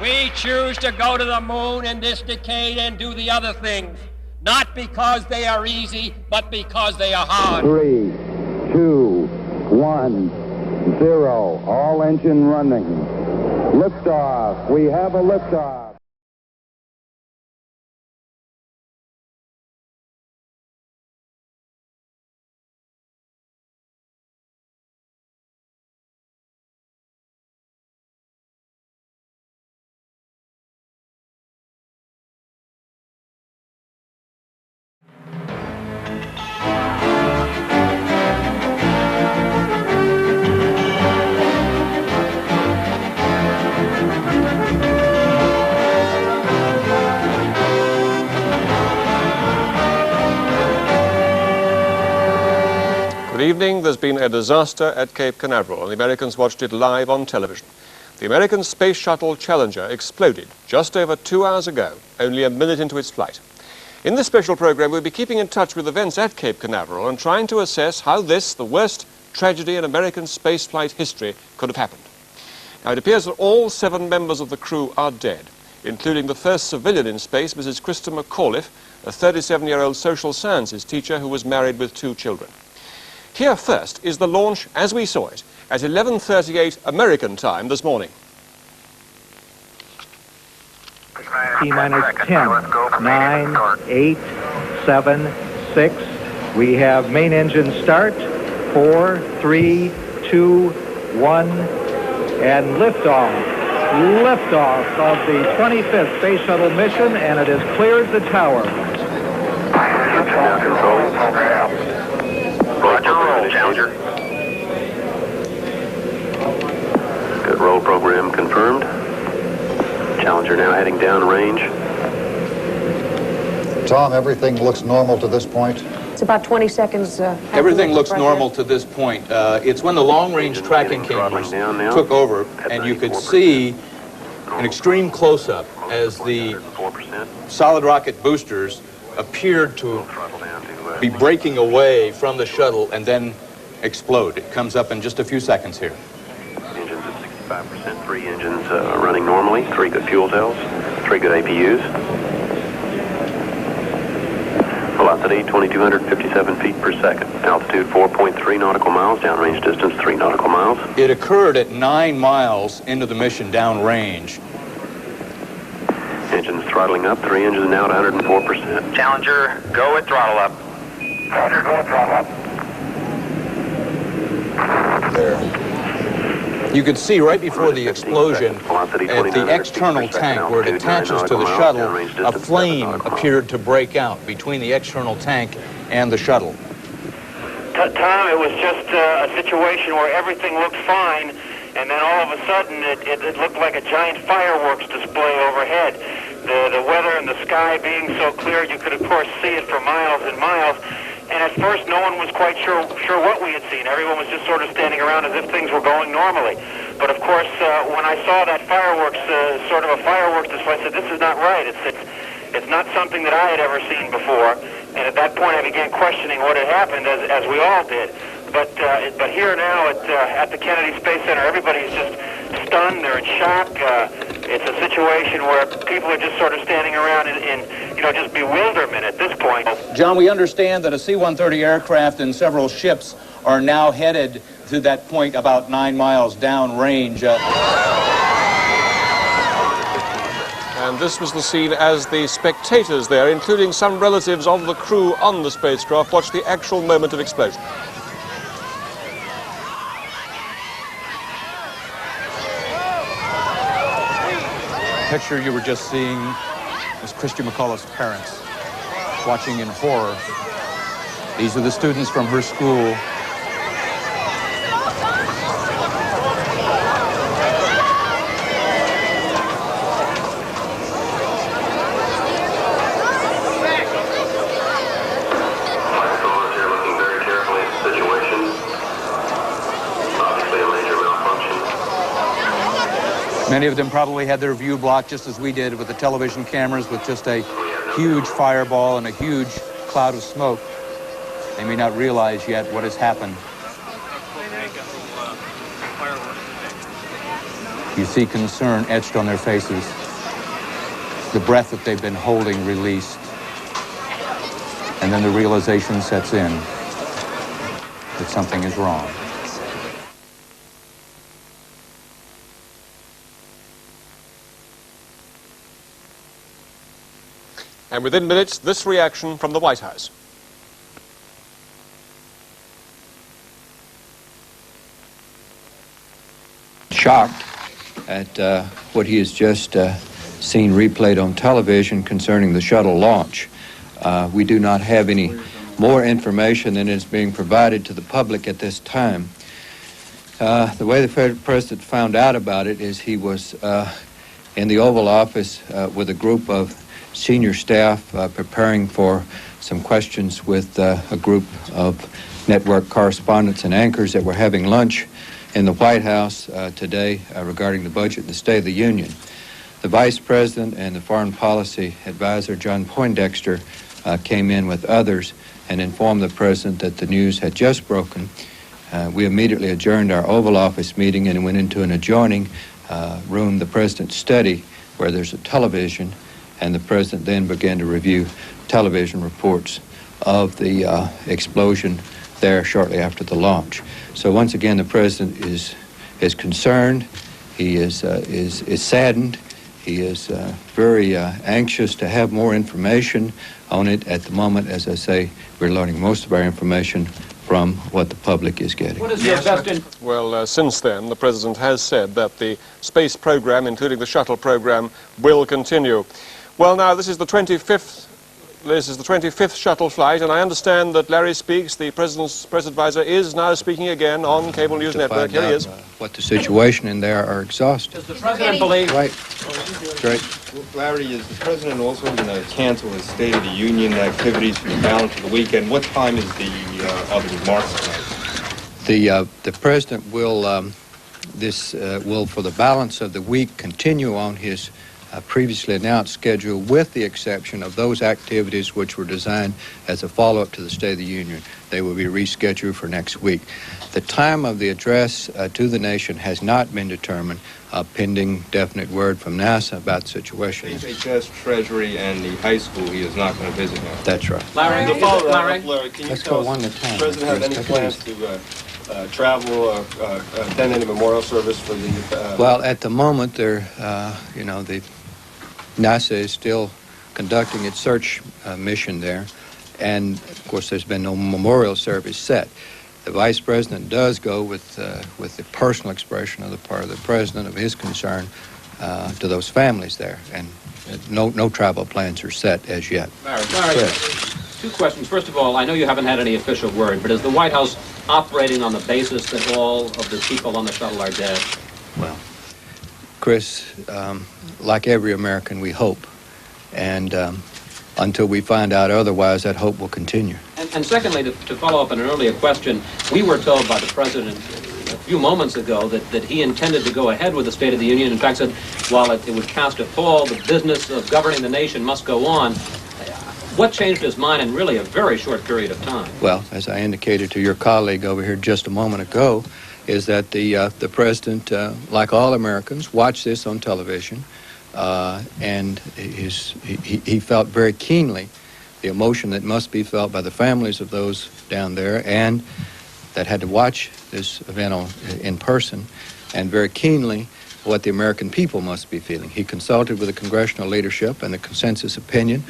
We choose to go to the moon in this decade and do the other things, not because they are easy, but because they are hard. 3, 2, 1, 0. All engine running. Liftoff. We have a liftoff. Good evening. There's been a disaster at Cape Canaveral, and the Americans watched it live on television. The American Space Shuttle Challenger exploded just over 2 hours ago, only a minute into its flight. In this special program, we'll be keeping in touch with events at Cape Canaveral and trying to assess how this, the worst tragedy in American spaceflight history, could have happened. Now, it appears that all 7 members of the crew are dead, including the first civilian in space, Mrs. Krista McAuliffe, a 37-year-old social sciences teacher who was married with 2 children. Here first is the launch as we saw it at 11:38 American time this morning. T-minus 10, 9, 8, 7, 6. We have main engine start. 4, 3, 2, 1, and liftoff. Liftoff of the 25th Space Shuttle mission, and it has cleared the tower. Roger, roll, Challenger. Good roll program confirmed. Challenger now heading downrange. Tom, everything looks normal to this point? It's about 20 seconds. Everything looks normal to this point. It's when the long-range tracking cameras took over, and you could see an extreme close-up as the solid rocket boosters appeared to be breaking away from the shuttle and then explode. It comes up in just a few seconds here. Engines at 65%, 3 engines running normally, 3 good fuel cells, 3 good APUs. Velocity 2,257 feet per second. Altitude 4.3 nautical miles, downrange distance 3 nautical miles. It occurred at 9 miles into the mission downrange. Engines throttling up, 3 engines now at 104%. Challenger, go at throttle up. Roger, go at throttle up. There. You could see right before the explosion at the external tank where it attaches to the shuttle, a flame appeared to break out between the external tank and the shuttle. Tom, it was just a situation where everything looked fine, and then all of a sudden it looked like a giant fireworks display overhead. The weather and the sky being so clear, you could of course see it for miles and miles. And at first, no one was quite sure what we had seen. Everyone was just sort of standing around as if things were going normally. But of course, when I saw that fireworks, sort of a fireworks display, I said, "This is not right. It's not something that I had ever seen before." And at that point, I began questioning what had happened, as we all did. But here now at the Kennedy Space Center, everybody's just stunned. They're in shock. It's a situation where people are just sort of standing around in just bewilderment at this point. John, we understand that a C-130 aircraft and several ships are now headed to that point about 9 miles downrange. And this was the scene as the spectators there, including some relatives of the crew on the spacecraft, watched the actual moment of explosion. The picture you were just seeing was Krista McAuliffe's parents watching in horror. These are the students from her school. Many of them probably had their view blocked just as we did with the television cameras, with just a huge fireball and a huge cloud of smoke. They may not realize yet what has happened. You see concern etched on their faces, the breath that they've been holding released, and then the realization sets in that something is wrong. And within minutes, this reaction from the White House. Shocked at what he has just seen replayed on television concerning the shuttle launch. We do not have any more information than is being provided to the public at this time. The way the President found out about it is he was in the Oval Office with a group of senior staff preparing for some questions with a group of network correspondents and anchors that were having lunch in the White House today regarding the budget and the State of the Union. The Vice President and the Foreign Policy Advisor, John Poindexter, came in with others and informed the President that the news had just broken. We immediately adjourned our Oval Office meeting and went into an adjoining room, the President's study, where there's a television, and the President then began to review television reports of the explosion there shortly after the launch. So once again, the President is concerned, he is saddened, he is very anxious to have more information on it. At the moment, as I say, we're learning most of our information from what the public is getting. What is your best Well, since then, the President has said that the space program, including the shuttle program, will continue. Well, now, this is the 25th shuttle flight, and I understand that Larry Speakes, the President's press advisor, is now speaking again on Cable News Network. Here he is. What the situation in there are exhausted. Does the President believe... Right. Great. Larry, is the President also going to cancel his State of the Union activities for the balance of the weekend? What time is the other remarks tonight? The President will, will, for the balance of the week, continue on his previously announced schedule, with the exception of those activities which were designed as a follow-up to the State of the Union. They will be rescheduled for next week. The time of the address to the nation has not been determined, pending definite word from NASA about the situation. HHS, Treasury, and the high school he is not going to visit now. That's right. Larry, Larry, can you Let's tell go one at a time. Does the President have any plans to travel or attend any memorial service for the... Well, at the moment, the NASA is still conducting its search mission there, and of course there's been no memorial service set. The Vice President does go with the personal expression on the part of the President of his concern to those families there, and no travel plans are set as yet. Larry, two questions. First of all, I know you haven't had any official word, but is the White House operating on the basis that all of the people on the shuttle are dead? Well, Chris, like every American, we hope, and until we find out otherwise, that hope will continue. And secondly, to follow up on an earlier question, we were told by the President a few moments ago that he intended to go ahead with the State of the Union. In fact, said while it would cast a pall, the business of governing the nation must go on. What changed his mind in really a very short period of time? Well, as I indicated to your colleague over here just a moment ago, is that the President, like all Americans, watched this on television, and he felt very keenly the emotion that must be felt by the families of those down there and that had to watch this event in person, and very keenly what the American people must be feeling. He consulted with the congressional leadership, and the consensus opinion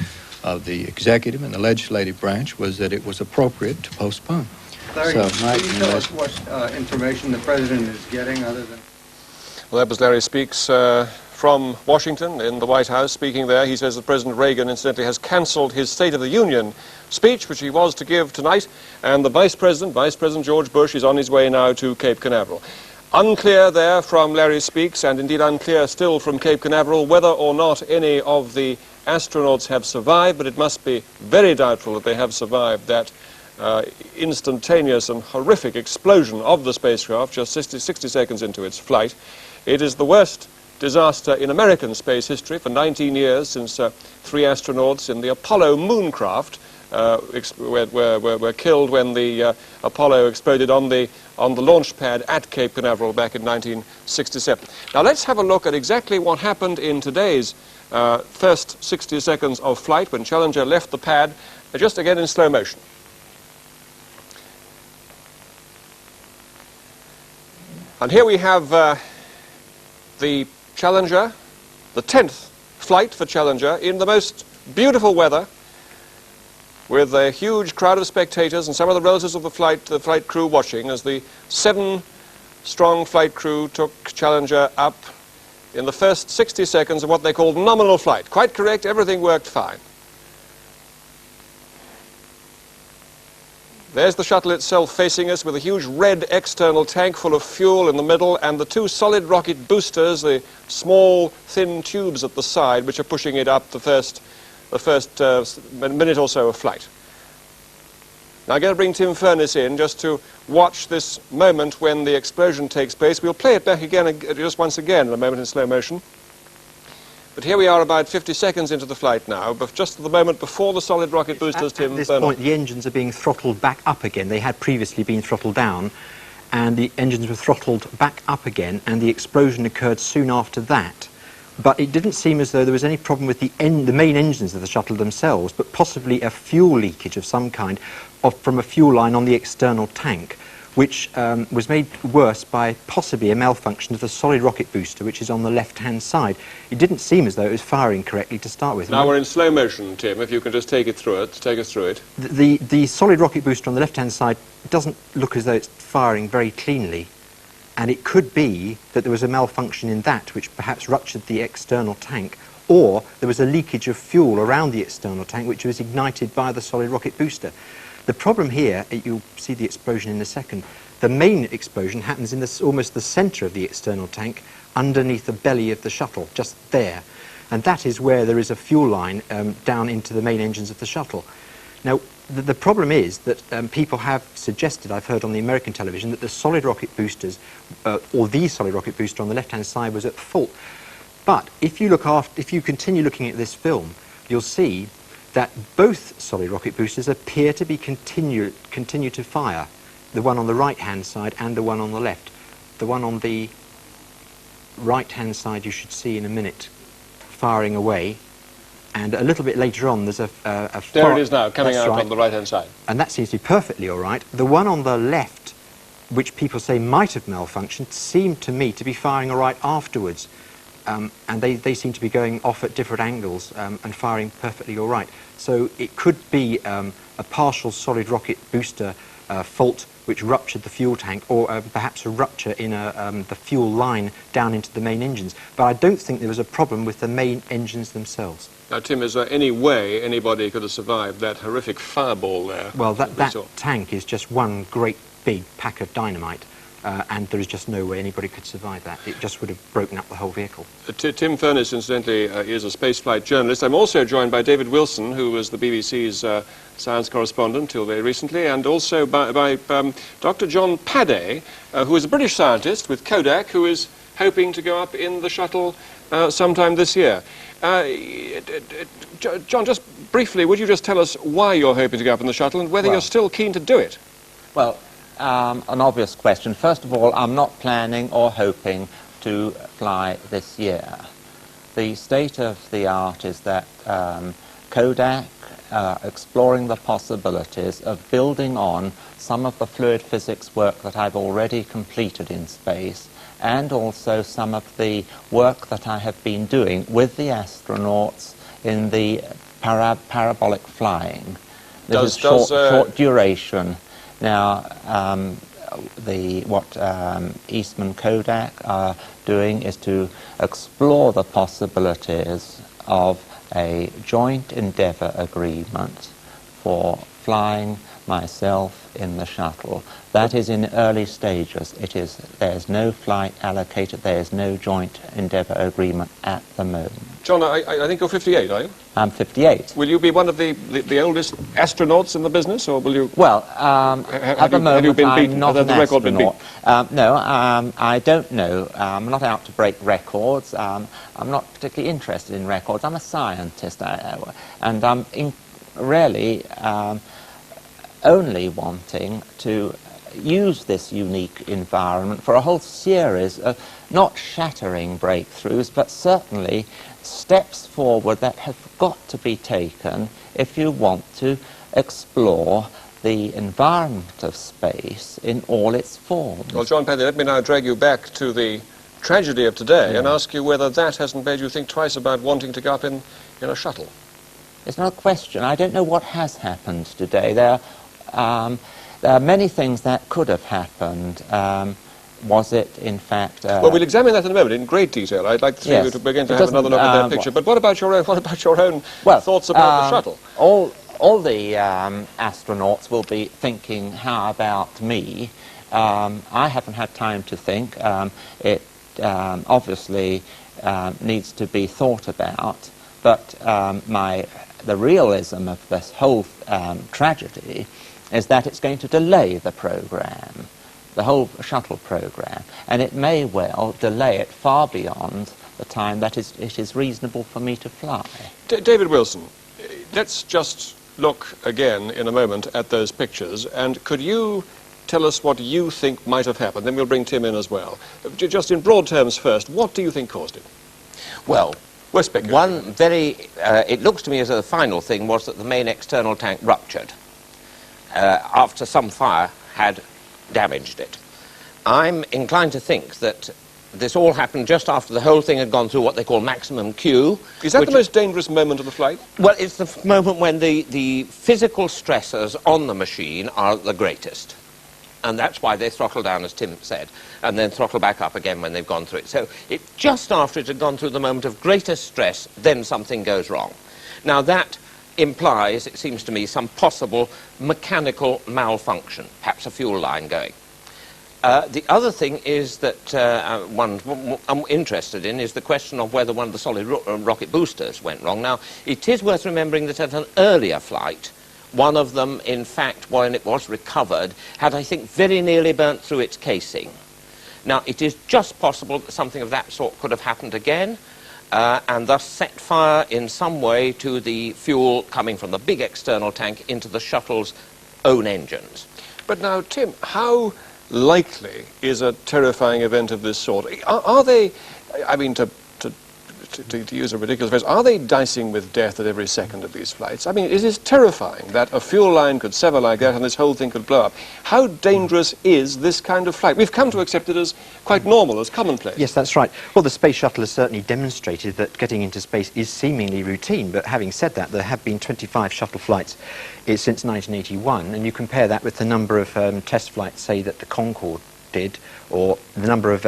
of the executive and the legislative branch was that it was appropriate to postpone. Larry, can you tell us what information the President is getting other than... Well, that was Larry Speakes from Washington in the White House speaking there. He says that President Reagan, incidentally, has cancelled his State of the Union speech, which he was to give tonight, and the Vice President George Bush, is on his way now to Cape Canaveral. Unclear there from Larry Speakes, and indeed unclear still from Cape Canaveral, whether or not any of the astronauts have survived, but it must be very doubtful that they have survived that instantaneous and horrific explosion of the spacecraft just 60 seconds into its flight. It is the worst disaster in American space history for 19 years since 3 astronauts in the Apollo mooncraft were killed when the Apollo exploded on the launch pad at Cape Canaveral back in 1967. Now let's have a look at exactly what happened in today's first 60 seconds of flight when Challenger left the pad, just again in slow motion. And here we have the Challenger, the 10th flight for Challenger, in the most beautiful weather, with a huge crowd of spectators and some of the relatives of the flight crew watching as the 7-strong flight crew took Challenger up in the first 60 seconds of what they called nominal flight. Quite correct, everything worked fine. There's the shuttle itself facing us with a huge red external tank full of fuel in the middle and the 2 solid rocket boosters, the small thin tubes at the side, which are pushing it up the first minute or so of flight. Now I'm going to bring Tim Furness in just to watch this moment when the explosion takes place. We'll play it back again, just once again, in a moment in slow motion. But here we are about 50 seconds into the flight now, but just at the moment before the solid rocket boosters, Tim Furness. At this point, the engines are being throttled back up again. They had previously been throttled down, and the engines were throttled back up again, and the explosion occurred soon after that. But it didn't seem as though there was any problem with the main engines of the shuttle themselves, but possibly a fuel leakage of some kind from a fuel line on the external tank, which was made worse by possibly a malfunction of the solid rocket booster, which is on the left-hand side. It didn't seem as though it was firing correctly to start with. Now we're in slow motion, Tim, if you can just take us through it. The solid rocket booster on the left-hand side doesn't look as though it's firing very cleanly, and it could be that there was a malfunction in that, which perhaps ruptured the external tank, or there was a leakage of fuel around the external tank, which was ignited by the solid rocket booster. The problem here, you'll see the explosion in a second, the main explosion happens in almost the centre of the external tank, underneath the belly of the shuttle, just there. And that is where there is a fuel line down into the main engines of the shuttle. Now, the problem is that people have suggested, I've heard on the American television, that the solid rocket boosters, or the solid rocket booster on the left-hand side was at fault. But if you continue looking at this film, you'll see that both solid rocket boosters appear to be continue to fire, the one on the right-hand side and the one on the left. The one on the right-hand side you should see in a minute firing away, and a little bit later on there's a there it is now, coming out on the right-hand side. And that seems to be perfectly all right. The one on the left, which people say might have malfunctioned, seemed to me to be firing all right afterwards. And they seem to be going off at different angles and firing perfectly all right. So it could be a partial solid rocket booster fault which ruptured the fuel tank, or perhaps a rupture in the fuel line down into the main engines. But I don't think there was a problem with the main engines themselves. Now, Tim, is there any way anybody could have survived that horrific fireball there? Well, that tank is just one great big pack of dynamite. And there is just no way anybody could survive that. It just would have broken up the whole vehicle. Tim Furness, incidentally, is a spaceflight journalist. I'm also joined by David Wilson, who was the BBC's science correspondent till very recently, and also by Dr. John Padday, who is a British scientist with Kodak, who is hoping to go up in the shuttle sometime this year. John, just briefly, would you just tell us why you're hoping to go up in the shuttle and whether you're still keen to do it? Well, an obvious question. First of all, I'm not planning or hoping to fly this year. The state of the art is that Kodak exploring the possibilities of building on some of the fluid physics work that I've already completed in space, and also some of the work that I have been doing with the astronauts in the parabolic flying. This is short duration. Now, what Eastman Kodak are doing is to explore the possibilities of a joint endeavour agreement for flying myself in the shuttle. That is in early stages. There's no flight allocated, there's no joint endeavour agreement at the moment. John, I think you're 58, are you? I'm 58. Will you be one of the oldest astronauts in the business, or will you... Well, at the moment I'm not an astronaut. No, I don't know. I'm not out to break records. I'm not particularly interested in records. I'm a scientist, and I'm really only wanting to use this unique environment for a whole series of not shattering breakthroughs, but certainly steps forward that have got to be taken if you want to explore the environment of space in all its forms. Well, John Penny, let me now drag you back to the tragedy of today and ask you whether that hasn't made you think twice about wanting to go up in a shuttle. It's not a question. I don't know what has happened today. There are many things that could have happened. Was it, in fact... well, we'll examine that in a moment in great detail. I'd like to see you to begin to have another look at that picture. But what about your own thoughts about the shuttle? All the astronauts will be thinking, how about me? I haven't had time to think. It obviously needs to be thought about. But the realism of this whole tragedy is that it's going to delay the program, the whole shuttle program, and it may well delay it far beyond the time that it is reasonable for me to fly. David Wilson, let's just look again in a moment at those pictures, and could you tell us what you think might have happened? Then we'll bring Tim in as well. Just in broad terms first, what do you think caused it? Well, it looks to me as though the final thing was that the main external tank ruptured after some fire had damaged it. I'm inclined to think that this all happened just after the whole thing had gone through what they call maximum Q. Is that the most dangerous moment of the flight? Well, it's the moment when the physical stressors on the machine are the greatest. And that's why they throttle down, as Tim said, and then throttle back up again when they've gone through it. So just after it had gone through the moment of greatest stress, then something goes wrong. Now that implies, it seems to me, some possible mechanical malfunction, perhaps a fuel line going. The other thing is that I'm interested in is the question of whether one of the solid rocket boosters went wrong. Now, it is worth remembering that at an earlier flight, one of them, in fact, when it was recovered, had, I think, very nearly burnt through its casing. Now, it is just possible that something of that sort could have happened again, and thus set fire in some way to the fuel coming from the big external tank into the shuttle's own engines. But now, Tim, how likely is a terrifying event of this sort? Are they, I mean, to use a ridiculous phrase, are they dicing with death at every second of these flights? I mean, it is terrifying that a fuel line could sever like that and this whole thing could blow up. How dangerous is this kind of flight? We've come to accept it as quite normal, as commonplace. Yes, that's right. Well, the Space Shuttle has certainly demonstrated that getting into space is seemingly routine, but having said that, there have been 25 shuttle flights since 1981, and you compare that with the number of test flights, say, that the Concorde did, or the number of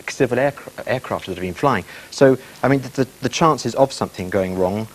civil aircraft that have been flying. So, I mean, the chances of something going wrong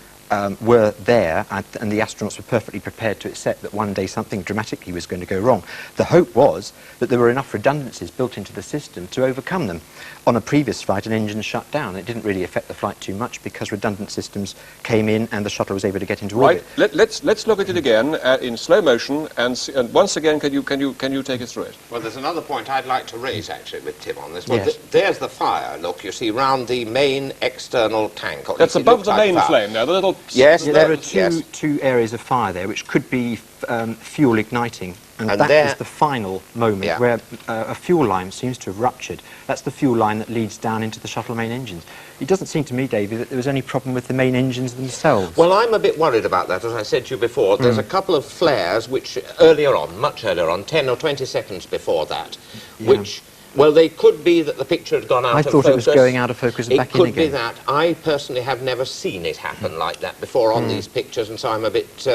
were there, and the astronauts were perfectly prepared to accept that one day something dramatically was going to go wrong. The hope was that there were enough redundancies built into the system to overcome them. On a previous flight, an engine shut down. It didn't really affect the flight too much because redundant systems came in and the shuttle was able to get into orbit. Right. Let's look at it again in slow motion, and once again, can you take us through it? Well, there's another point I'd like to raise actually with Tim on this. Well, yes. There's the fire. Look, you see, round the main external tank. That's above the main flame now. The little yes, there are two areas of fire there, which could be fuel igniting. And that is the final moment where a fuel line seems to have ruptured. That's the fuel line that leads down into the shuttle main engines. It doesn't seem to me, David, that there was any problem with the main engines themselves. Well, I'm a bit worried about that, as I said to you before. There's a couple of flares which earlier on, much earlier on, 10 or 20 seconds before that, which... Well, they could be that the picture had gone out of focus. I thought it was going out of focus and back in again. It could be that. I personally have never seen it happen like that before on these pictures, and so I'm a bit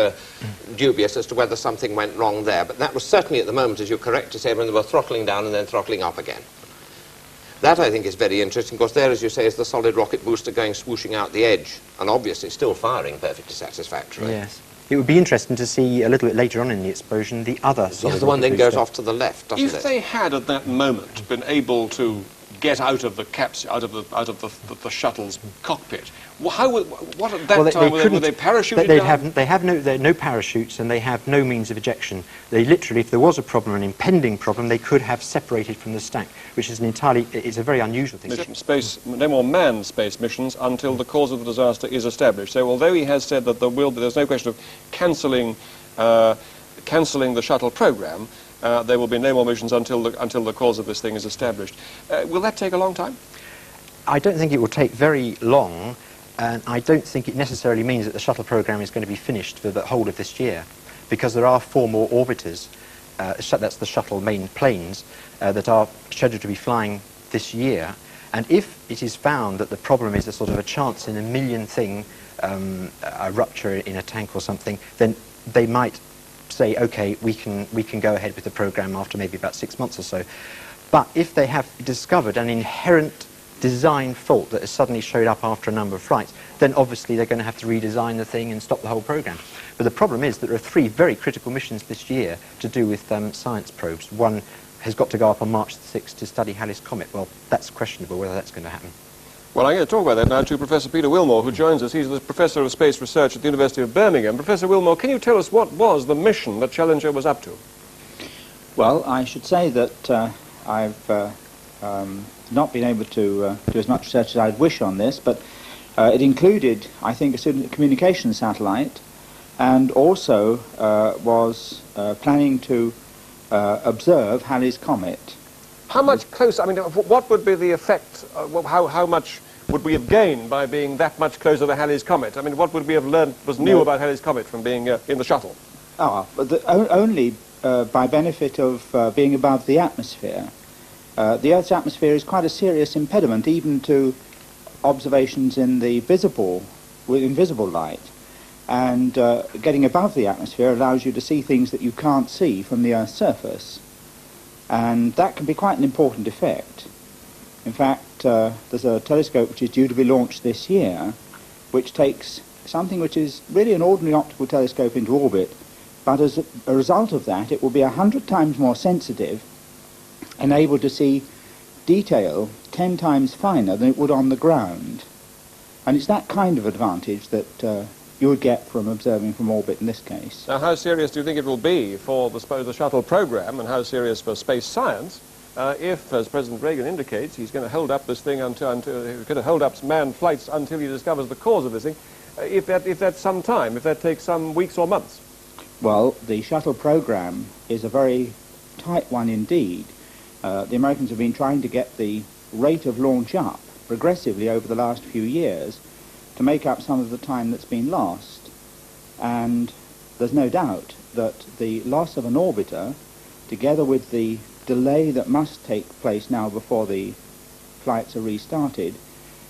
dubious as to whether something went wrong there. But that was certainly at the moment, as you're correct to say, when they were throttling down and then throttling up again. That, I think, is very interesting, because there, as you say, is the solid rocket booster going swooshing out the edge, and obviously still firing perfectly satisfactorily. Yes. It would be interesting to see a little bit later on in the explosion the other solid the one then goes off to the left, doesn't it? If they had at that moment been able to get out of the capsule, out of the shuttle's cockpit, Well, what at that time were they parachuted down? They have no parachutes, and they have no means of ejection. They literally, if there was a problem, an impending problem, they could have separated from the stack, which is it's a very unusual thing. No more manned space missions until the cause of the disaster is established. So although he has said that there's no question of cancelling the shuttle program, there will be no more missions until the cause of this thing is established. Will that take a long time? I don't think it will take very long. And I don't think it necessarily means that the shuttle program is going to be finished for the whole of this year, because there are 4 more orbiters, that's the shuttle main planes, that are scheduled to be flying this year. And if it is found that the problem is a sort of a chance in a million thing, a rupture in a tank or something, then they might say, okay, we can go ahead with the program after maybe about 6 months or so. But if they have discovered an inherent design fault that has suddenly showed up after a number of flights, then obviously they're going to have to redesign the thing and stop the whole program. But the problem is that there are 3 very critical missions this year to do with science probes. One has got to go up on March the 6th to study Halley's Comet. Well, that's questionable whether that's going to happen. Well, I'm going to talk about that now to Professor Peter Wilmore, who joins us. He's the Professor of Space Research at the University of Birmingham. Professor Wilmore, can you tell us what was the mission that Challenger was up to? Well, I should say that I've not been able to do as much research as I'd wish on this, but it included, I think, a communication satellite, and also was planning to observe Halley's Comet. How much closer? I mean, what would be the effect? How much would we have gained by being that much closer to Halley's Comet? I mean, what would we have learned was new about Halley's Comet from being in the shuttle? Only by benefit of being above the atmosphere. The Earth's atmosphere is quite a serious impediment even to observations in the invisible light. And getting above the atmosphere allows you to see things that you can't see from the Earth's surface. And that can be quite an important effect. In fact, there's a telescope which is due to be launched this year, which takes something which is really an ordinary optical telescope into orbit, but as a result of that, it will be 100 times more sensitive and able to see detail 10 times finer than it would on the ground. And it's that kind of advantage that you would get from observing from orbit in this case. Now, how serious do you think it will be for the shuttle program, and how serious for space science, if, as President Reagan indicates, he's going to hold up this thing he's going to hold up manned flights until he discovers the cause of this thing, if that's some time, if that takes some weeks or months? Well, the shuttle program is a very tight one indeed. The Americans have been trying to get the rate of launch up progressively over the last few years to make up some of the time that's been lost. And there's no doubt that the loss of an orbiter, together with the delay that must take place now before the flights are restarted,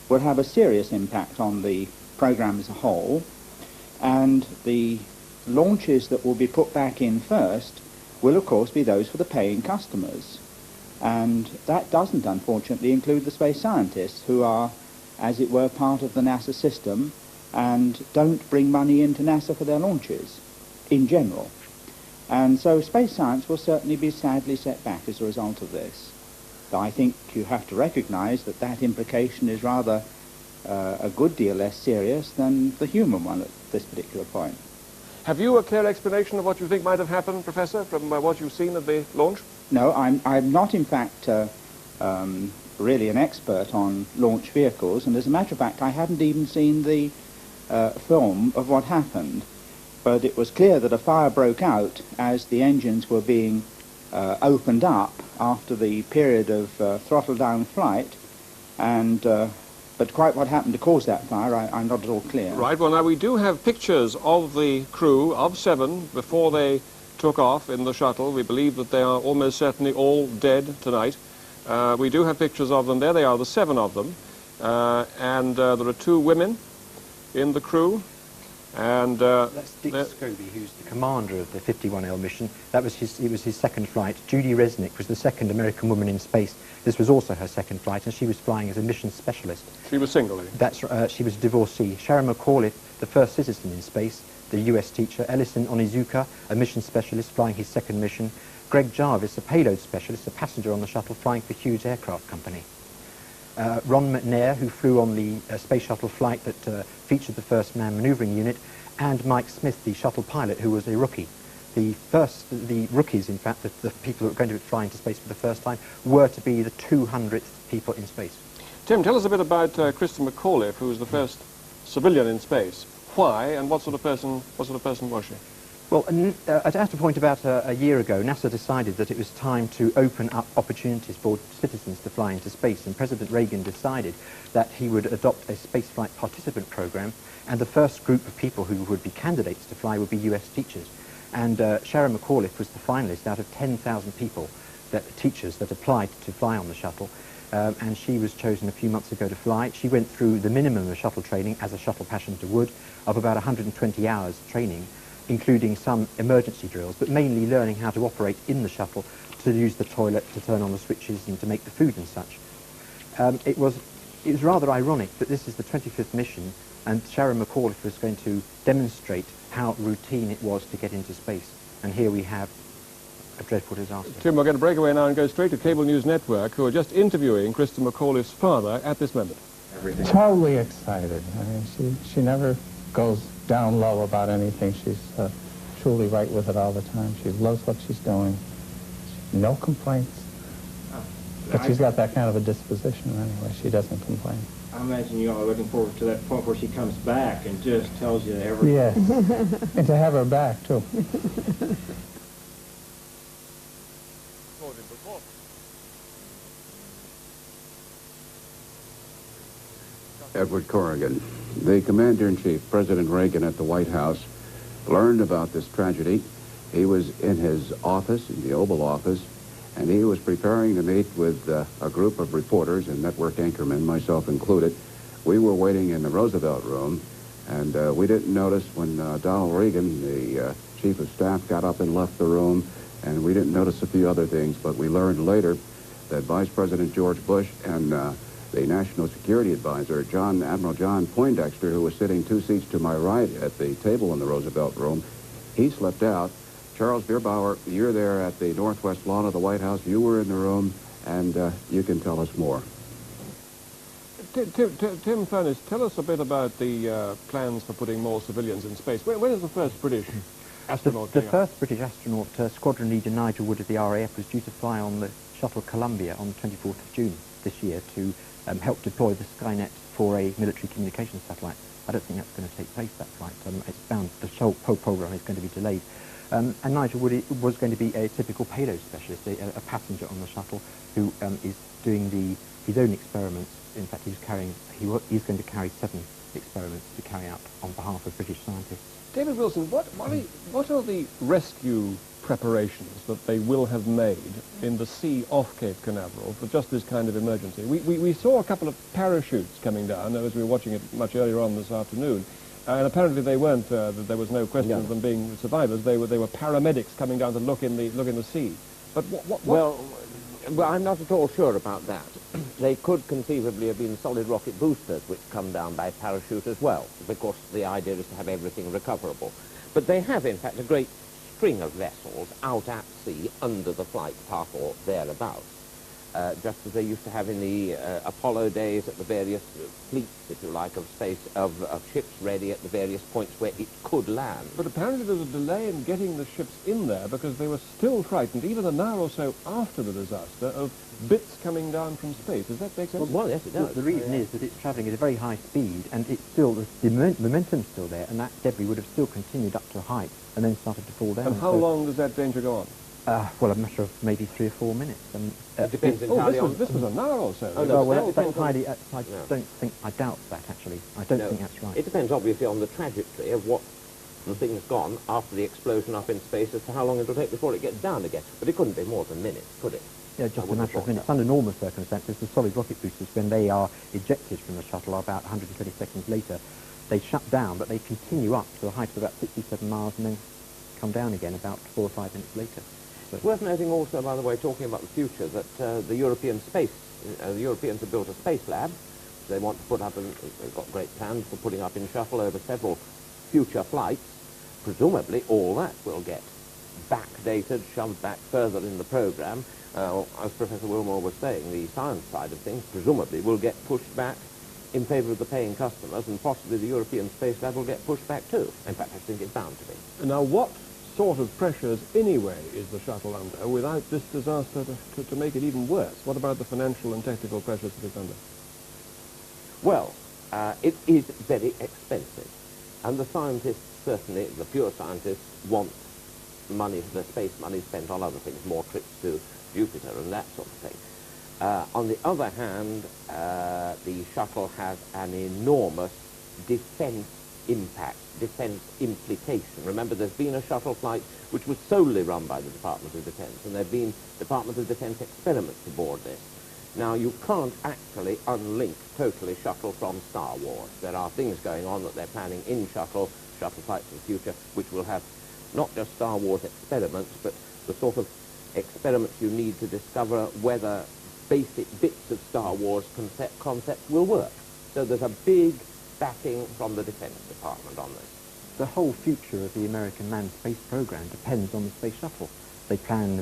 will have a serious impact on the program as a whole. And the launches that will be put back in first will, of course, be those for the paying customers. And that doesn't, unfortunately, include the space scientists, who are, as it were, part of the NASA system and don't bring money into NASA for their launches, in general. And so space science will certainly be sadly set back as a result of this. Though I think you have to recognize that that implication is rather a good deal less serious than the human one at this particular point. Have you a clear explanation of what you think might have happened, Professor, from what you've seen at the launch? No, I'm not, in fact, really an expert on launch vehicles, and as a matter of fact, I hadn't even seen the film of what happened. But it was clear that a fire broke out as the engines were being opened up after the period of throttle down flight, and but quite what happened to cause that fire, I'm not at all clear. Right, well now we do have pictures of the crew of 7 before they took off in the shuttle. We believe that they are almost certainly all dead tonight. We do have pictures of them. There they are, the 7 of them. And there are 2 women in the crew. And that's Dick Scobie, who's the commander of the 51L mission. It was his second flight. Judy Resnick was the second American woman in space. This was also her second flight, and she was flying as a mission specialist. She was single, eh? That's she was a divorcee. Sharon McAuliffe, the first citizen in space, the US teacher. Ellison Onizuka, a mission specialist flying his second mission. Greg Jarvis, a payload specialist, a passenger on the shuttle flying for Hughes Aircraft Company. Ron McNair, who flew on the space shuttle flight that featured the first manned maneuvering unit, and Mike Smith, the shuttle pilot, who was a rookie. The rookies, in fact, the people who were going to fly into space for the first time, were to be the 200th people in space. Tim, tell us a bit about Krista McAuliffe, who was the first civilian in space. Why, and what sort of person was she? Well, at a point about a year ago, NASA decided that it was time to open up opportunities for citizens to fly into space, and President Reagan decided that he would adopt a spaceflight participant program, and the first group of people who would be candidates to fly would be US teachers. And Sharon McAuliffe was the finalist out of 10,000 people, teachers that applied to fly on the shuttle. And she was chosen a few months ago to fly. She went through the minimum of shuttle training, as a shuttle passenger would, of about 120 hours training, including some emergency drills, but mainly learning how to operate in the shuttle, to use the toilet, to turn on the switches, and to make the food and such. It was rather ironic that this is the 25th mission, and Sharon McAuliffe was going to demonstrate how routine it was to get into space. And here we have a dreadful disaster. Tim, we're going to break away now and go straight to Cable News Network, who are just interviewing Krista McAuliffe's father at this moment. Totally excited. I mean, she never goes down low about anything. She's truly right with it all the time. She loves what she's doing. No complaints. But she's got that kind of a disposition anyway. She doesn't complain. I imagine you all are looking forward to that point where she comes back and just tells you everything. Yes. And to have her back, too. Edward Corrigan, the Commander-in-Chief, President Reagan at the White House, learned about this tragedy. He was in his office, in the Oval Office, and he was preparing to meet with a group of reporters and network anchormen, myself included. We were waiting in the Roosevelt room, and we didn't notice when Donald Reagan, the Chief of Staff, got up and left the room, and we didn't notice a few other things, but we learned later that Vice President George Bush and the National Security Advisor, Admiral John Poindexter, who was sitting 2 seats to my right at the table in the Roosevelt room, he slipped out. Charles Bierbauer, you're there at the northwest lawn of the White House. You were in the room, and you can tell us more. Tim Furness, tell us a bit about the plans for putting more civilians in space. When is the first British astronaut The first British astronaut, Squadron Leader Nigel Wood of the RAF, was due to fly on the shuttle Columbia on the 24th of June this year to help deploy the Skynet for a military communications satellite. I don't think that's going to take place, that flight. It's bound, the whole program is going to be delayed. And Nigel Wood was going to be a typical payload specialist, a passenger on the shuttle who is doing his own experiments. In fact, he's going to carry 7 experiments to carry out on behalf of British scientists. David Wilson, what are the rescue preparations that they will have made in the sea off Cape Canaveral for just this kind of emergency? We saw a couple of parachutes coming down as we were watching it much earlier on this afternoon. And apparently they weren't. There was no question of them being survivors. They were paramedics coming down to look in the sea. But what? Well, I'm not at all sure about that. They could conceivably have been solid rocket boosters which come down by parachute as well, because the idea is to have everything recoverable. But they have, in fact, a great string of vessels out at sea under the flight path or thereabouts. Just as they used to have in the Apollo days at the various fleets, if you like, of ships ready at the various points where it could land. But apparently there was a delay in getting the ships in there because they were still frightened, even an hour or so after the disaster, of bits coming down from space. Does that make sense? Well, yes, it does. The reason is that it's travelling at a very high speed, and it's still, the momentum's still there, and that debris would have still continued up to a height and then started to fall down. And how long does that danger go on? Well, a matter of maybe 3 or 4 minutes. It depends entirely on... This was an hour or so. I doubt that, actually. I don't think that's right. It depends, obviously, on the trajectory of what the thing's gone after the explosion up in space as to how long it'll take before it gets down again. But it couldn't be more than minutes, could it? Yeah, just a matter of minutes. Under normal circumstances, the solid rocket boosters, when they are ejected from the shuttle about 120 seconds later, they shut down, but they continue up to a height of about 67 miles and then come down again about 4 or 5 minutes later. It's worth noting also, by the way, talking about the future, that the Europeans have built a space lab. They want to put up, they've got great plans for putting up in Shuttle over several future flights. Presumably all that will get backdated, shoved back further in the program, as Professor Wilmore was saying, the science side of things presumably will get pushed back in favour of the paying customers, and possibly the European Space Lab will get pushed back too. In fact, I think it's bound to be. Now, what sort of pressures, anyway, is the shuttle under without this disaster to make it even worse? What about the financial and technical pressures that it's under? Well, it is very expensive, and the scientists, certainly the pure scientists, want money, the space money spent on other things, more trips to Jupiter and that sort of thing. On the other hand, the shuttle has an enormous defense impact, defense implication. Remember, there's been a shuttle flight which was solely run by the Department of Defense, and there have been Department of Defense experiments aboard this. Now, you can't actually unlink totally Shuttle from Star Wars. There are things going on that they're planning in Shuttle flights in the future, which will have not just Star Wars experiments, but the sort of experiments you need to discover whether basic bits of Star Wars concepts will work. So there's a big backing from the Defense Department on this. The whole future of the American manned space program depends on the space shuttle. The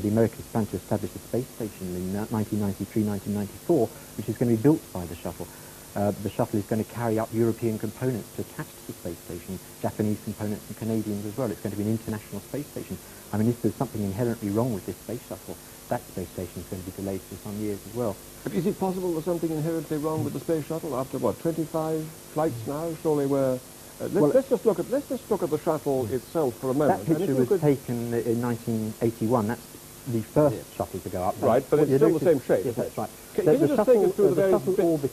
Americans plan to establish a space station in 1993, 1994, which is going to be built by the shuttle. The shuttle is going to carry up European components to attach to the space station, Japanese components and Canadians as well. It's going to be an international space station. I mean, if there's something inherently wrong with this space shuttle, that space station is going to be delayed for some years as well. But is it possible there's something inherently wrong with the space shuttle after, what, 25 flights now? Surely we're... let's just look at the shuttle itself for a moment. That picture was taken in 1981. That's the first shuttle to go up. Right, but it's still the same shape. Yes, that's right. Can you just take us through the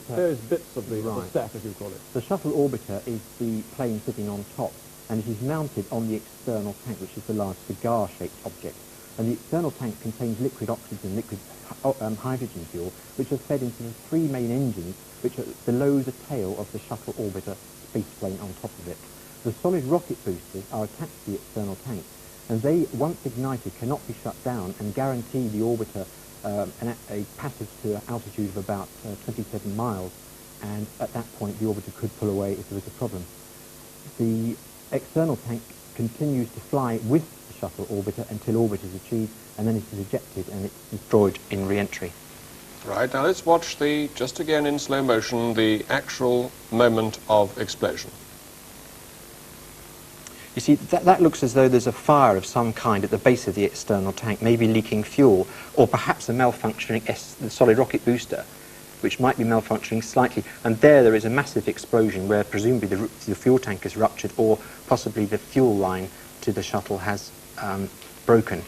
various bits of the stack, as you call it? The shuttle orbiter is the plane sitting on top, and it is mounted on the external tank, which is the large cigar-shaped object. And the external tank contains liquid oxygen, liquid hydrogen fuel, which are fed into the three main engines, which are below the tail of the shuttle orbiter space plane on top of it. The solid rocket boosters are attached to the external tank, and they, once ignited, cannot be shut down and guarantee the orbiter a passage to an altitude of about 27 miles, and at that point the orbiter could pull away if there was a problem. The external tank continues to fly with the shuttle orbiter until orbit is achieved, and then it is ejected and it's destroyed in re-entry. Right, now let's watch just again in slow motion, the actual moment of explosion. You see, that looks as though there's a fire of some kind at the base of the external tank, maybe leaking fuel, or perhaps a malfunctioning the solid rocket booster, which might be malfunctioning slightly. And there is a massive explosion where presumably the fuel tank is ruptured, or possibly the fuel line to the shuttle has broken.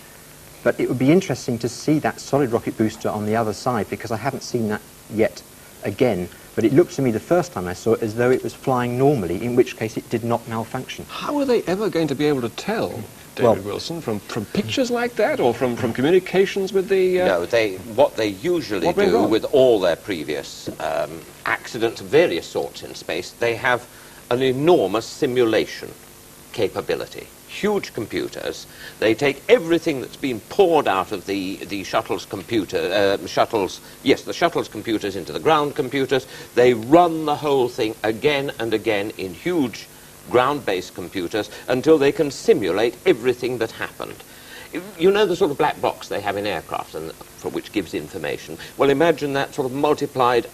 But it would be interesting to see that solid rocket booster on the other side, because I haven't seen that yet again. But it looked to me the first time I saw it as though it was flying normally, in which case it did not malfunction. How are they ever going to be able to tell, David Wilson, from pictures like that, or from communications with the... No, what they usually do with all their previous accidents of various sorts in space, they have an enormous simulation capability. Huge computers. They take everything that's been poured out of the shuttle's computer, the shuttle's computers into the ground computers. They run the whole thing again and again in huge ground-based computers until they can simulate everything that happened. You know the sort of black box they have in aircraft and for which gives information? Well, imagine that sort of multiplied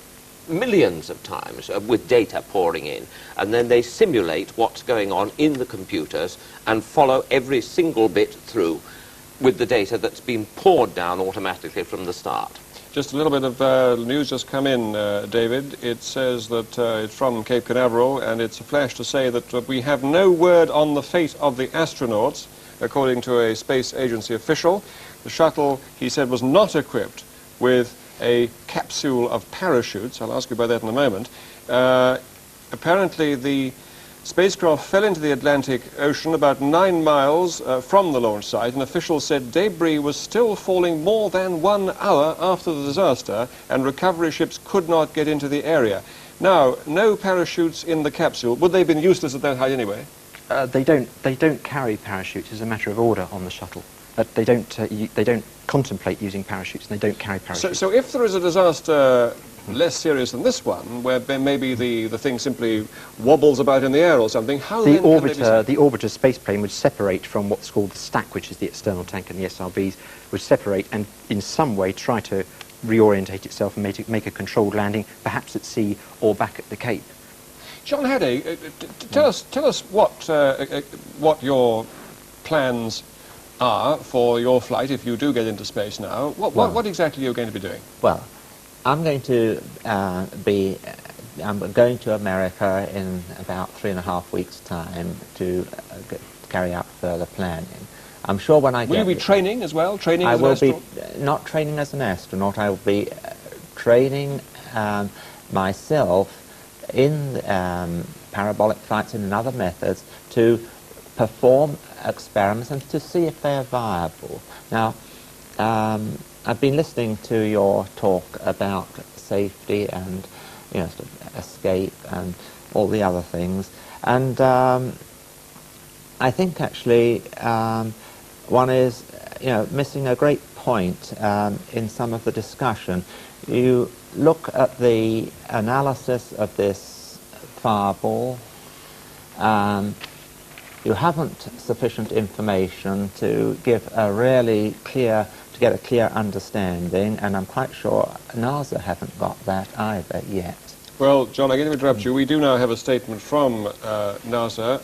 millions of times with data pouring in, and then they simulate what's going on in the computers and follow every single bit through with the data that's been poured down automatically from the start. Just a little bit of news just come in, David. It says that it's from Cape Canaveral, and it's a flash to say that we have no word on the fate of the astronauts, according to a space agency official. The shuttle, he said, was not equipped with a capsule of parachutes. I'll ask you about that in a moment. Apparently the spacecraft fell into the Atlantic Ocean about 9 miles from the launch site, and officials said debris was still falling more than 1 hour after the disaster, and recovery ships could not get into the area. Now, no parachutes in the capsule. Would they have been useless at that height anyway? They don't carry parachutes as a matter of order on the shuttle. They don't contemplate using parachutes, and they don't carry parachutes. So if there is a disaster less serious than this one, where maybe the thing simply wobbles about in the air or something, how the then can they be saved? the orbiter space plane would separate from what's called the stack, which is the external tank, and the SRBs would separate and in some way try to reorientate itself and make a controlled landing, perhaps at sea or back at the Cape. John Haddy, tell us what your plans are for your flight if you do get into space now. What exactly are you going to be doing? Well, I'm going to I'm going to America in about 3.5 weeks' time to carry out further planning. I'm sure when I get... Will you be training as well? Training as an astronaut? I will be not training as an astronaut. I will be training myself in parabolic flights and in other methods to perform experiments and to see if they are viable. Now, I've been listening to your talk about safety and, you know, sort of escape and all the other things, and I think actually one is, you know, missing a great point in some of the discussion. You look at the analysis of this fireball. You haven't sufficient information to give a really clear, to get a clear understanding, and I'm quite sure NASA haven't got that either yet. Well, John, I'm going to interrupt you. We do now have a statement from NASA.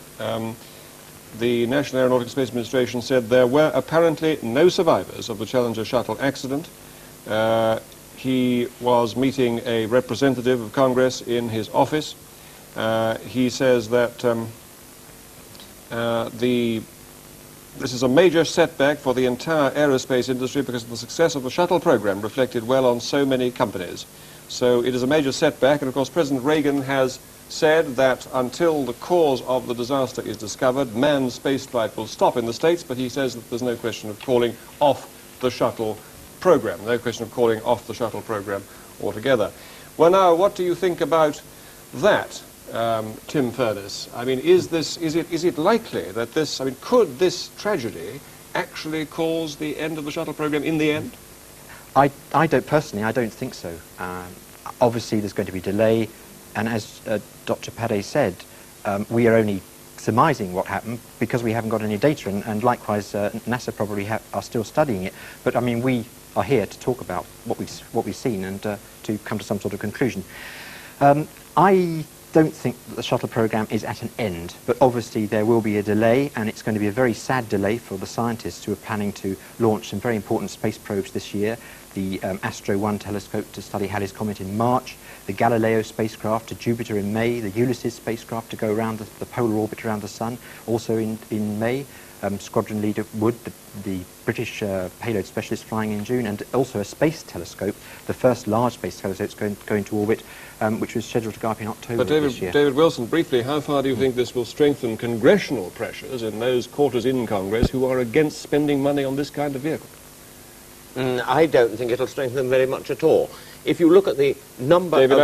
The National Aeronautics Space Administration said there were apparently no survivors of the Challenger shuttle accident. He was meeting a representative of Congress in his office. He says that this is a major setback for the entire aerospace industry because the success of the shuttle program reflected well on so many companies. So it is a major setback, and of course President Reagan has said that until the cause of the disaster is discovered, manned spaceflight will stop in the States, but he says that there's no question of calling off the shuttle program, no question of calling off the shuttle program altogether. Well, now, what do you think about that, Tim Furness? I mean, is it likely that this, I mean, could this tragedy actually cause the end of the shuttle program in the end? I don't think so. Obviously, there's going to be delay, and as Dr. Padday said, we are only surmising what happened because we haven't got any data, and likewise, NASA probably are still studying it. But I mean, we are here to talk about what we've seen and to come to some sort of conclusion. I don't think that the shuttle program is at an end, but obviously there will be a delay, and it's going to be a very sad delay for the scientists who are planning to launch some very important space probes this year. The Astro 1 telescope to study Halley's Comet in March, the Galileo spacecraft to Jupiter in May, the Ulysses spacecraft to go around the polar orbit around the Sun, also in May. Squadron Leader Wood, the British payload specialist, flying in June, and also a space telescope, the first large space telescope going to orbit, which was scheduled to go up in October this year. David Wilson, briefly, how far do you think this will strengthen congressional pressures in those quarters in Congress who are against spending money on this kind of vehicle? I don't think it'll strengthen them very much at all. If you look at the number David, of...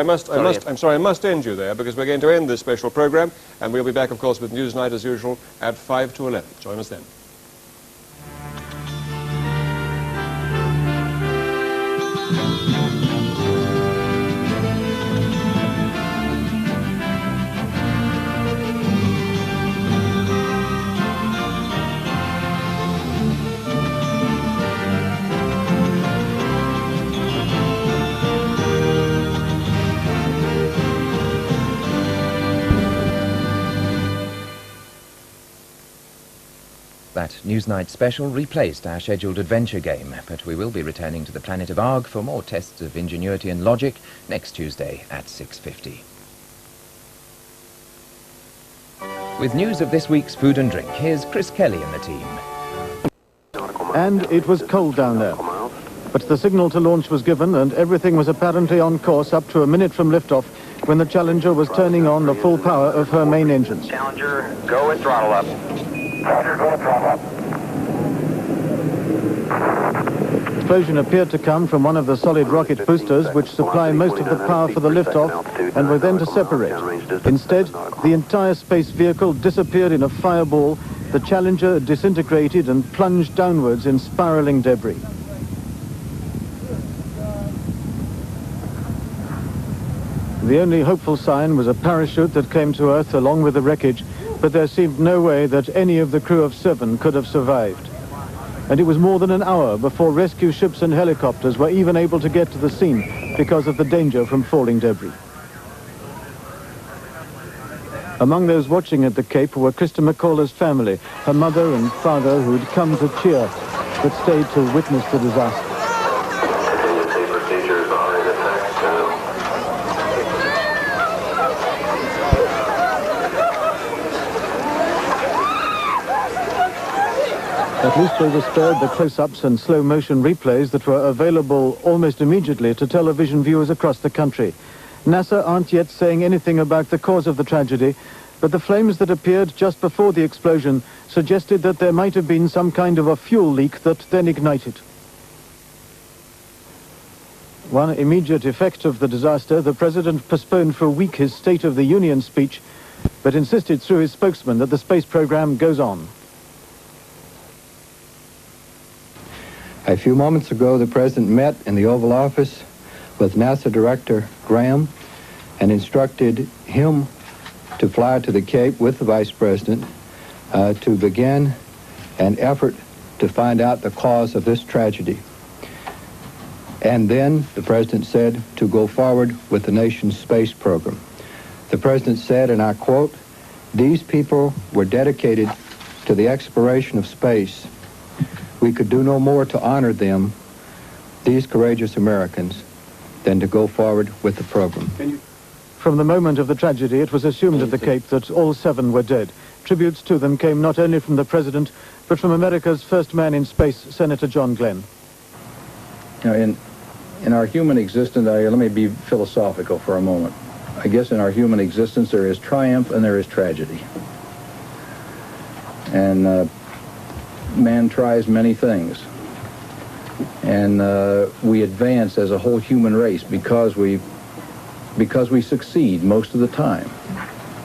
I must end you there, because we're going to end this special programme, and we'll be back, of course, with Newsnight as usual at 5 to 11. Join us then. That Newsnight special replaced our scheduled adventure game, but we will be returning to the planet of Arg for more tests of ingenuity and logic next Tuesday at 6:50. With news of this week's food and drink, here's Chris Kelly and the team. And it was cold down there. But the signal to launch was given, and everything was apparently on course up to a minute from liftoff when the Challenger was turning on the full power of her main engines. Challenger, go with throttle up. Roger, go with throttle up. Explosion appeared to come from one of the solid rocket boosters, which supply most of the power for the liftoff, and were then to separate. Instead, the entire space vehicle disappeared in a fireball. The Challenger disintegrated and plunged downwards in spiraling debris. The only hopeful sign was a parachute that came to Earth along with the wreckage, but there seemed no way that any of the crew of 7 could have survived. And it was more than an hour before rescue ships and helicopters were even able to get to the scene because of the danger from falling debris. Among those watching at the Cape were Krista McCaulife's family, her mother and father who'd come to cheer, but stayed to witness the disaster. At least they were spared the close-ups and slow-motion replays that were available almost immediately to television viewers across the country. NASA aren't yet saying anything about the cause of the tragedy, but the flames that appeared just before the explosion suggested that there might have been some kind of a fuel leak that then ignited. One immediate effect of the disaster, the President postponed for a week his State of the Union speech, but insisted through his spokesman that the space program goes on. A few moments ago, the President met in the Oval Office with NASA Director Graham and instructed him to fly to the Cape with the Vice President to begin an effort to find out the cause of this tragedy. And then the President said to go forward with the nation's space program. The President said, and I quote, "These people were dedicated to the exploration of space. We could do no more to honor them, these courageous Americans, than to go forward with the program." From the moment of the tragedy, it was assumed at the Cape that all 7 were dead. Tributes to them came not only from the President, but from America's first man in space, Senator John Glenn. Now, in our human existence, let me be philosophical for a moment. I guess in our human existence there is triumph and there is tragedy. And man tries many things. And we advance as a whole human race because we succeed most of the time.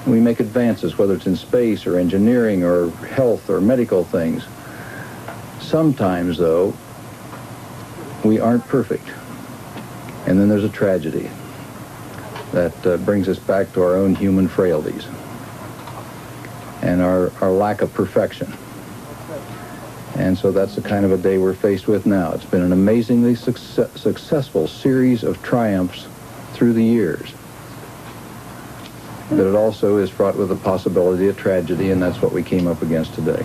We make advances, whether it's in space or engineering or health or medical things. Sometimes, though, we aren't perfect. And then there's a tragedy that brings us back to our own human frailties and our lack of perfection. And so that's the kind of a day we're faced with now. It's been an amazingly successful series of triumphs through the years. But it also is fraught with the possibility of tragedy, and that's what we came up against today.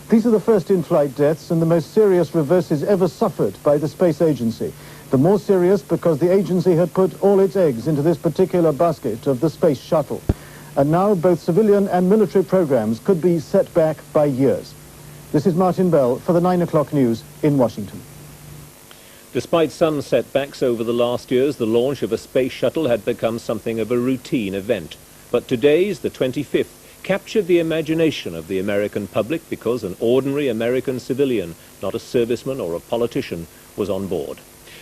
These are the first in-flight deaths and the most serious reverses ever suffered by the space agency. The more serious because the agency had put all its eggs into this particular basket of the space shuttle. And now both civilian and military programs could be set back by years. This is Martin Bell for the 9 o'clock news in Washington. Despite some setbacks over the last years, the launch of a space shuttle had become something of a routine event. But today's, the 25th, captured the imagination of the American public because an ordinary American civilian, not a serviceman or a politician, was on board.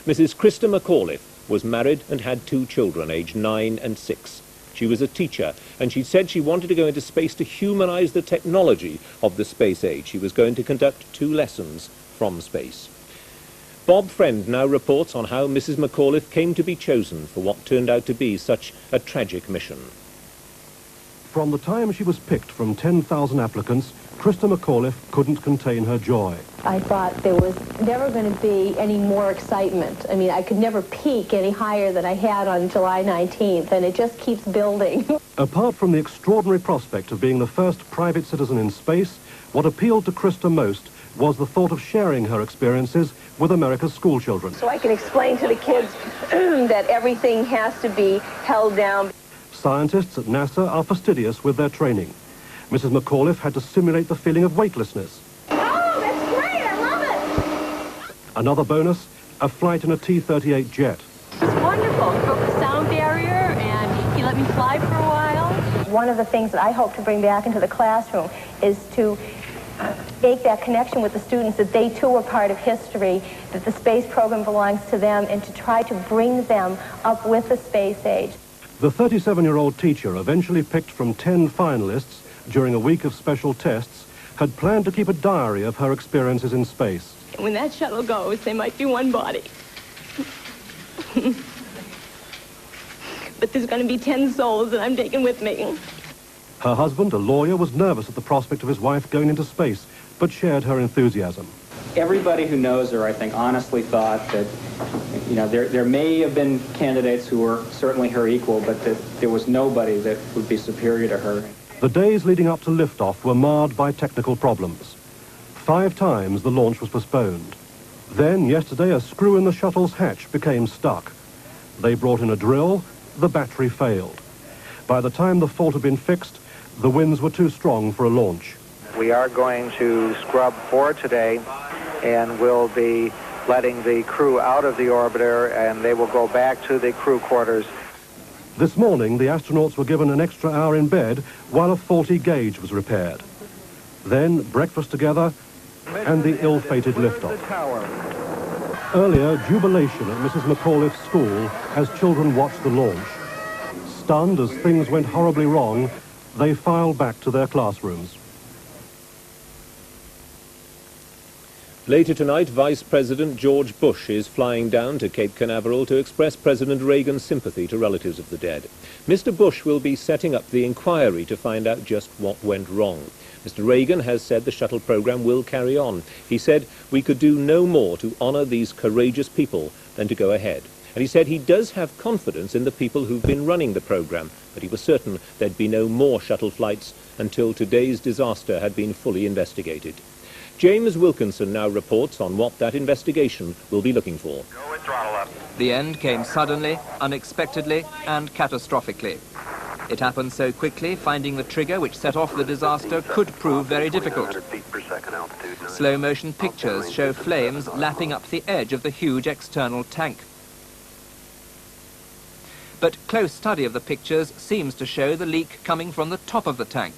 Mrs. Krista McCauliffe was married and had 2 children, aged 9 and 6. She was a teacher, and she said she wanted to go into space to humanize the technology of the space age. She was going to conduct 2 lessons from space. Bob Friend now reports on how Mrs. McCauliffe came to be chosen for what turned out to be such a tragic mission. From the time she was picked from 10,000 applicants, Krista McCauliffe couldn't contain her joy. I thought there was never going to be any more excitement. I mean, I could never peak any higher than I had on July 19th, and it just keeps building. Apart from the extraordinary prospect of being the first private citizen in space, what appealed to Krista most was the thought of sharing her experiences with America's schoolchildren. So I can explain to the kids that everything has to be held down. Scientists at NASA are fastidious with their training. Mrs. McCauliffe had to simulate the feeling of weightlessness. Oh, that's great! I love it! Another bonus, a flight in a T-38 jet. It's wonderful. He broke the sound barrier, and he let me fly for a while. One of the things that I hope to bring back into the classroom is to make that connection with the students that they too are part of history, that the space program belongs to them, and to try to bring them up with the space age. The 37-year-old teacher, eventually picked from 10 finalists during a week of special tests, had planned to keep a diary of her experiences in space. When that shuttle goes, they might be one body. but there's going to be 10 souls that I'm taking with me. Her husband, a lawyer, was nervous at the prospect of his wife going into space, but shared her enthusiasm. Everybody who knows her, I think, honestly thought that, you know, there may have been candidates who were certainly her equal, but that there was nobody that would be superior to her. The days leading up to liftoff were marred by technical problems. 5 times the launch was postponed. Then, yesterday, a screw in the shuttle's hatch became stuck. They brought in a drill, the battery failed. By the time the fault had been fixed, the winds were too strong for a launch. We are going to scrub for today, and we'll be letting the crew out of the orbiter, and they will go back to the crew quarters. This morning, the astronauts were given an extra hour in bed while a faulty gauge was repaired. Then, breakfast together, and the ill-fated liftoff. Earlier, jubilation at Mrs. McAuliffe's school as children watched the launch. Stunned as things went horribly wrong, they filed back to their classrooms. Later tonight, Vice President George Bush is flying down to Cape Canaveral to express President Reagan's sympathy to relatives of the dead. Mr. Bush will be setting up the inquiry to find out just what went wrong. Mr. Reagan has said the shuttle program will carry on. He said, "We could do no more to honor these courageous people than to go ahead." And he said he does have confidence in the people who've been running the program, but he was certain there'd be no more shuttle flights until today's disaster had been fully investigated. James Wilkinson now reports on what that investigation will be looking for. The end came suddenly, unexpectedly, and catastrophically. It happened so quickly, finding the trigger which set off the disaster could prove very difficult. Slow-motion pictures show flames lapping up the edge of the huge external tank. But close study of the pictures seems to show the leak coming from the top of the tank.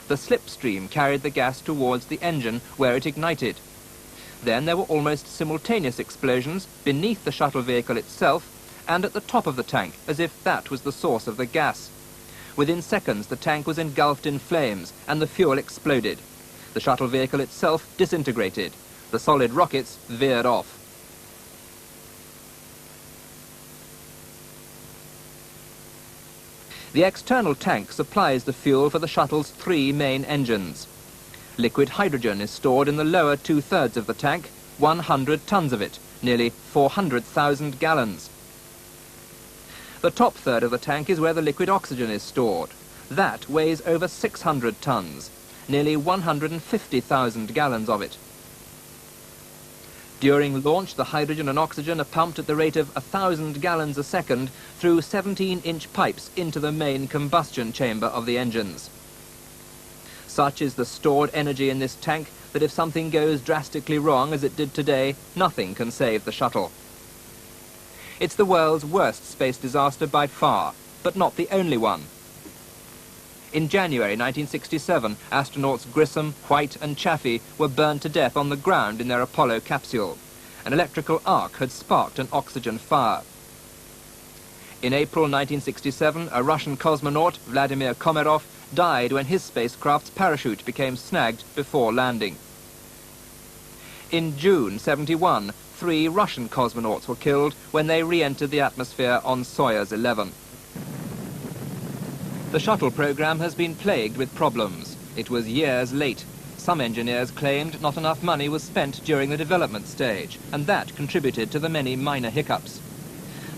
The slipstream carried the gas towards the engine, where it ignited. Then there were almost simultaneous explosions beneath the shuttle vehicle itself and at the top of the tank, as if that was the source of the gas. Within seconds, the tank was engulfed in flames and the fuel exploded. The shuttle vehicle itself disintegrated. The solid rockets veered off. The external tank supplies the fuel for the shuttle's 3 main engines. Liquid hydrogen is stored in the lower 2/3 of the tank, 100 tons of it, nearly 400,000 gallons. The top third of the tank is where the liquid oxygen is stored. That weighs over 600 tons, nearly 150,000 gallons of it. During launch, the hydrogen and oxygen are pumped at the rate of 1,000 gallons a second through 17-inch pipes into the main combustion chamber of the engines. Such is the stored energy in this tank that if something goes drastically wrong, as it did today, nothing can save the shuttle. It's the world's worst space disaster by far, but not the only one. In January 1967, astronauts Grissom, White and Chaffee were burned to death on the ground in their Apollo capsule. An electrical arc had sparked an oxygen fire. In April 1967, a Russian cosmonaut, Vladimir Komarov, died when his spacecraft's parachute became snagged before landing. In June 1971, 3 Russian cosmonauts were killed when they re-entered the atmosphere on Soyuz 11. The shuttle program has been plagued with problems. It was years late. Some engineers claimed not enough money was spent during the development stage, and that contributed to the many minor hiccups.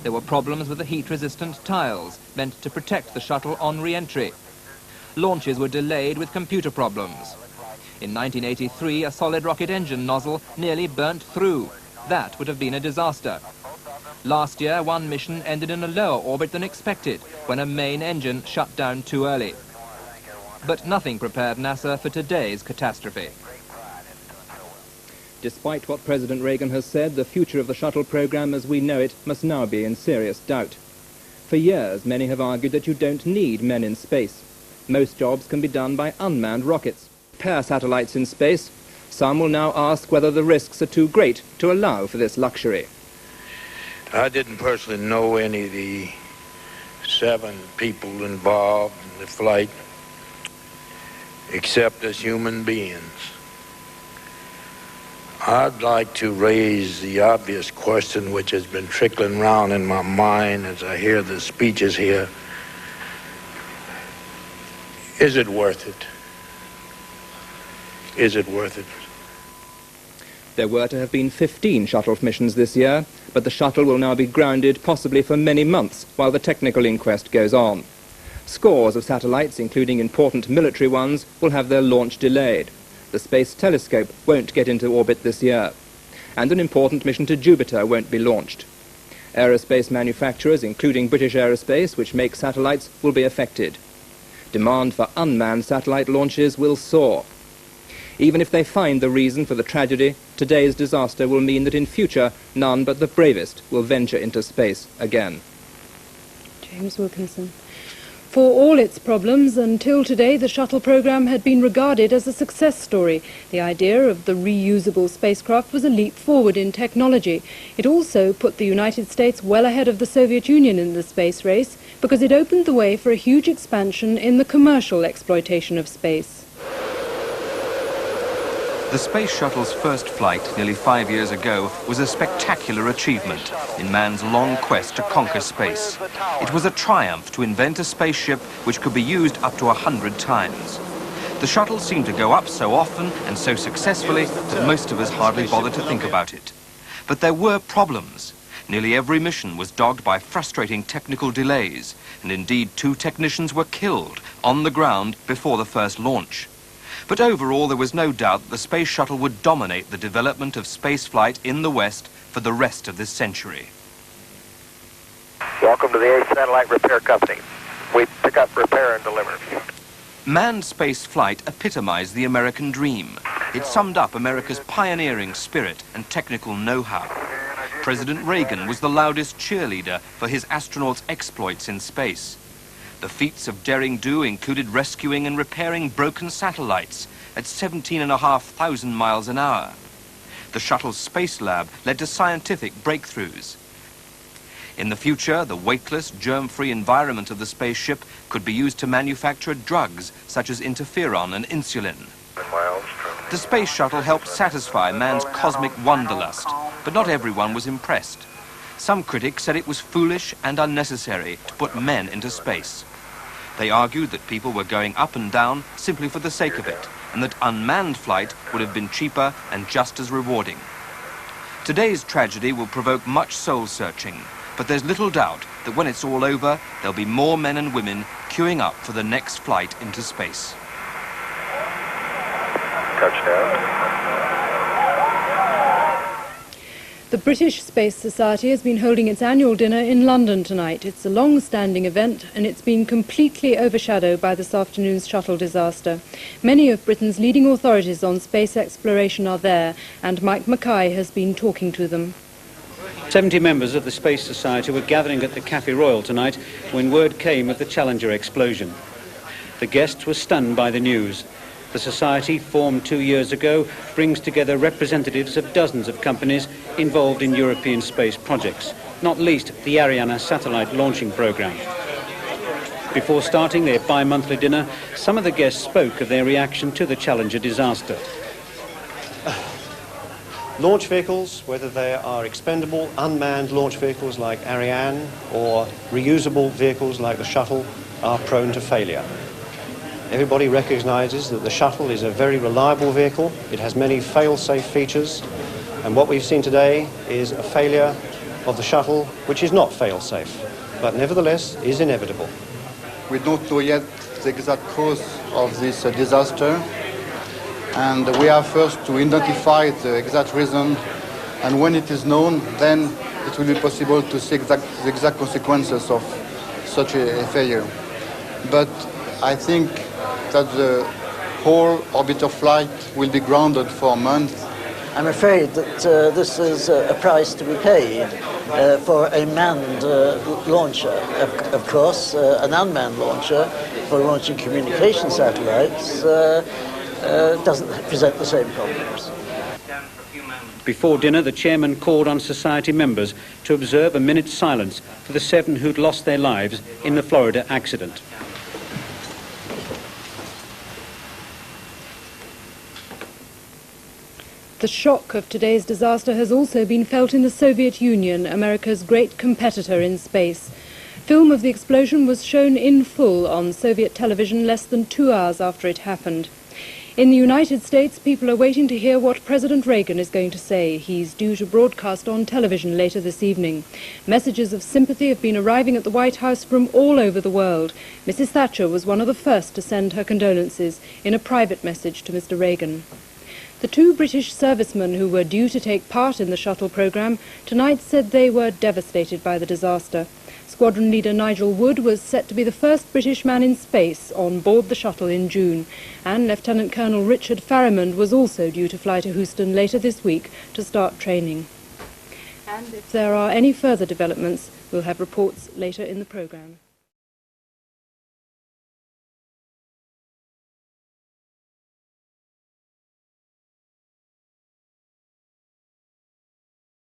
There were problems with the heat-resistant tiles, meant to protect the shuttle on re-entry. Launches were delayed with computer problems. In 1983, a solid rocket engine nozzle nearly burnt through. That would have been a disaster. Last year, one mission ended in a lower orbit than expected, when a main engine shut down too early. But nothing prepared NASA for today's catastrophe. Despite what President Reagan has said, the future of the shuttle program as we know it must now be in serious doubt. For years, many have argued that you don't need men in space. Most jobs can be done by unmanned rockets. Pair satellites in space. Some will now ask whether the risks are too great to allow for this luxury. I didn't personally know any of the 7 people involved in the flight, except as human beings. I'd like to raise the obvious question which has been trickling around in my mind as I hear the speeches here. Is it worth it? Is it worth it? There were to have been 15 shuttle missions this year, but the shuttle will now be grounded possibly for many months while the technical inquest goes on. Scores of satellites, including important military ones, will have their launch delayed. The Space Telescope won't get into orbit this year, and an important mission to Jupiter won't be launched. Aerospace manufacturers, including British Aerospace, which make satellites, will be affected. Demand for unmanned satellite launches will soar. Even if they find the reason for the tragedy, today's disaster will mean that in future, none but the bravest will venture into space again. James Wilkinson. For all its problems, until today the shuttle program had been regarded as a success story. The idea of the reusable spacecraft was a leap forward in technology. It also put the United States well ahead of the Soviet Union in the space race because it opened the way for a huge expansion in the commercial exploitation of space. The Space Shuttle's first flight, nearly 5 years ago, was a spectacular achievement in man's long quest to conquer space. It was a triumph to invent a spaceship which could be used up to 100 times. The shuttle seemed to go up so often and so successfully that most of us hardly bothered to think about it. But there were problems. Nearly every mission was dogged by frustrating technical delays, and indeed 2 technicians were killed on the ground before the first launch. But overall, there was no doubt that the Space Shuttle would dominate the development of spaceflight in the West for the rest of this century. Welcome to the 8th Satellite Repair Company. We pick up, repair, and deliver. Manned space flight epitomized the American dream. It summed up America's pioneering spirit and technical know-how. President Reagan was the loudest cheerleader for his astronauts' exploits in space. The feats of daring do included rescuing and repairing broken satellites at 17,500 miles an hour. The shuttle's space lab led to scientific breakthroughs. In the future, the weightless, germ-free environment of the spaceship could be used to manufacture drugs such as interferon and insulin. The space shuttle helped satisfy man's cosmic wanderlust, but not everyone was impressed. Some critics said it was foolish and unnecessary to put men into space. They argued that people were going up and down simply for the sake of it, and that unmanned flight would have been cheaper and just as rewarding. Today's tragedy will provoke much soul-searching, but there's little doubt that when it's all over, there'll be more men and women queuing up for the next flight into space. Touchdown. The British Space Society has been holding its annual dinner in London tonight. It's a long-standing event and it's been completely overshadowed by this afternoon's shuttle disaster. Many of Britain's leading authorities on space exploration are there, and Mike Mackay has been talking to them. 70 members of the Space Society were gathering at the Café Royal tonight when word came of the Challenger explosion. The guests were stunned by the news. The Society, formed 2 years ago, brings together representatives of dozens of companies involved in European space projects, not least the Ariane satellite launching program. Before starting their bi-monthly dinner, some of the guests spoke of their reaction to the Challenger disaster. Launch vehicles, whether they are expendable, unmanned launch vehicles like Ariane or reusable vehicles like the Shuttle, are prone to failure. Everybody recognises that the Shuttle is a very reliable vehicle. It has many fail-safe features, and what we've seen today is a failure of the Shuttle which is not fail-safe, but nevertheless is inevitable. We don't know yet the exact cause of this disaster, and we have first to identify the exact reason, and when it is known, then it will be possible to see the exact consequences of such a failure. But I think that the whole orbiter flight will be grounded for months. I'm afraid that this is a price to be paid for a manned launcher. Of course, an unmanned launcher for launching communication satellites doesn't present the same problems. Before dinner, the chairman called on Society members to observe a minute's silence for the 7 who'd lost their lives in the Florida accident. The shock of today's disaster has also been felt in the Soviet Union, America's great competitor in space. Film of the explosion was shown in full on Soviet television less than 2 hours after it happened. In the United States, people are waiting to hear what President Reagan is going to say. He's due to broadcast on television later this evening. Messages of sympathy have been arriving at the White House from all over the world. Mrs. Thatcher was one of the first to send her condolences in a private message to Mr. Reagan. The 2 British servicemen who were due to take part in the shuttle program tonight said they were devastated by the disaster. Squadron leader Nigel Wood was set to be the first British man in space on board the shuttle in June, and Lieutenant Colonel Richard Farrimond was also due to fly to Houston later this week to start training. And if there are any further developments, we'll have reports later in the programme.